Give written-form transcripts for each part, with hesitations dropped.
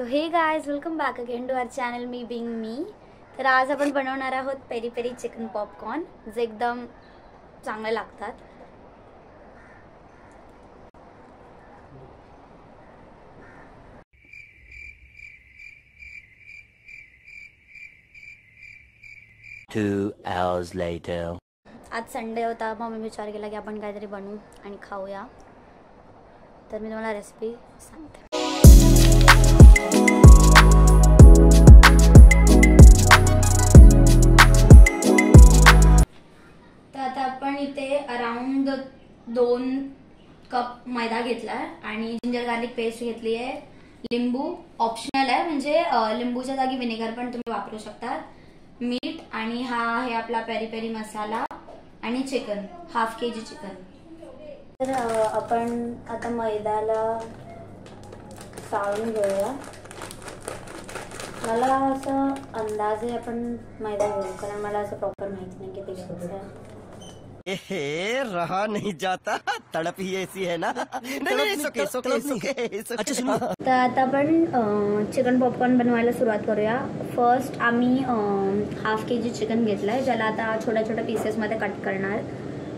So hey guys, welcome back again to our channel me being me. तर आज आपण बनवणार आहोत पेरी पेरी चिकन पॉपकॉर्न, जे एकदम चांगले लागतात. Two hours later. आज संडे होता, मग मी विचार केला की आपण काहीतरी बनवू आणि खाऊया. तर मी तुम्हाला रेसिपी सांगते. तर आता आपण इथे अराउंड 2 कप मैदा घेतलाय आणि जिंजर गार्लिक पेस्ट घेतली आहे. लिंबू ऑप्शनल आहे, म्हणजे लिंबूच्या जागी विनेगर पण तुम्ही वापरू शकता. मीठ आणि हा आहे आपला पेरी पेरी मसाला आणि चिकन, हाफ केजी चिकन. तर आपण आता मैदाला चाळून घेऊया. मला असं अंदाजे आपण मैदा घेऊ, कारण मला असं प्रॉपर माहिती नाही की ते रहा नहीं जाता, तड़प ही ऐसी है ना. तर आता आपण चिकन पॉपकॉर्न बनवायला सुरुवात करूया. फर्स्ट आम्ही हाफ केजी चिकन घेतलंय, ज्याला आता छोट्या छोट्या पीसेसमध्ये कट करणार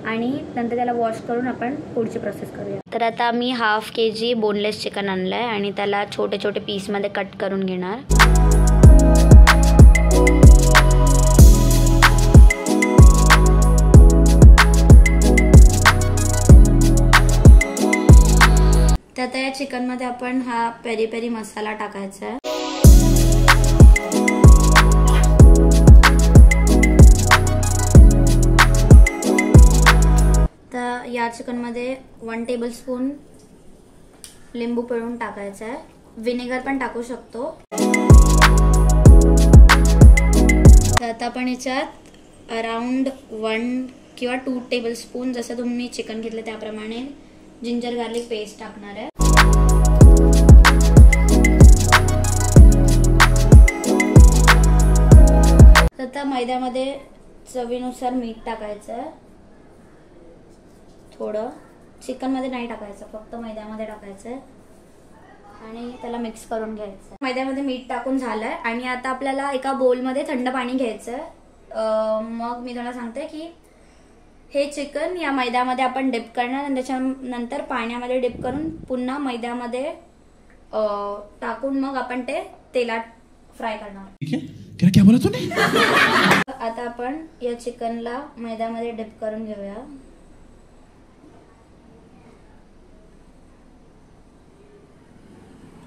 आणि नंतर त्याला वॉश करून आपण पुढची प्रोसेस करूया. तर आता आम्ही हाफ केजी बोनलेस चिकन आणलंय आणि त्याला छोटे छोटे पीसमध्ये कट करून घेणार. तर आता या चिकनमध्ये आपण हा पेरी पेरी मसाला टाकायचा आहे. तर या चिकनमध्ये 1 टेबलस्पून लिंबू पिळून टाकायचा आहे. विनेगर पण टाकू शकतो. तर आता आपण याच्यात अराउंड 1 किंवा 2 टेबलस्पून, जसं तुम्ही चिकन घेतलं त्याप्रमाणे जिंजर गार्लिक पेस्ट टाकणार आहे. आता मैद्यामध्ये चवीनुसार मीठ टाकायचं आहे. थोडं चिकन मध्ये नाही टाकायचं, फक्त मैद्यामध्ये टाकायचं आहे आणि त्याला मिक्स करून घ्यायचं. मैद्यामध्ये मीठ टाकून झालंय आणि आता आपल्याला एका बोलमध्ये थंड पाणी घ्यायचंय. मग मी तुम्हाला सांगते की हे चिकन या मैद्यामध्ये आपण डिप करणार आणि त्याच्यानंतर पाण्यामध्ये डिप करून पुन्हा मैद्यामध्ये टाकून मग आपण ते तेलात फ्राय करणार. क्या बोला तूने? आता आपण या चिकनला मैद्यामध्ये डिप करून घेऊया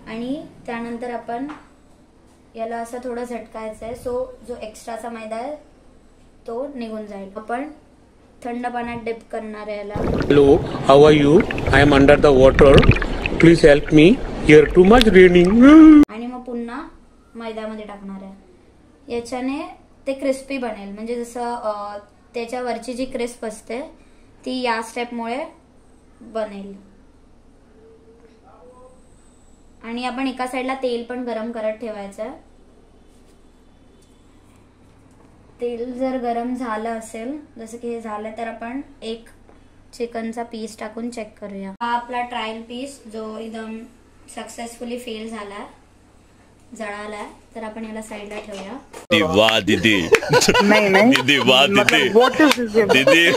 आणि त्यानंतर आपण याला असं थोडं झटकायचं आहे, सो जो एक्स्ट्राचा मैदा आहे तो निघून जाईल. आपण थंड पाण्यात डिप करणार आहे याला. Hello, how are you? I am under the water, please help me, here too much raining. आणि मग पुन्हा मैद्यामध्ये टाकणार आहे. याच्याने ते क्रिस्पी बनेल, म्हणजे जसं त्याच्यावरची जी क्रिस्प असते ती या स्टेपमुळे बनेल. आणि आपण एका साईडला तेल पण गरम करत ठेवायचं. तेल जर गरम झालं असेल, जसं की हे झालं, तर आपण एक चिकनचा पीस टाकून चेक करूया. हा आपला ट्रायल पीस जो एकदम सक्सेसफुली फेल झाला, जळालाय, तर आपण याला साईडला ठेवूया. वाह दीदी, नहीं दीदी, वाह दीदी, दीदी,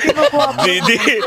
दीदी,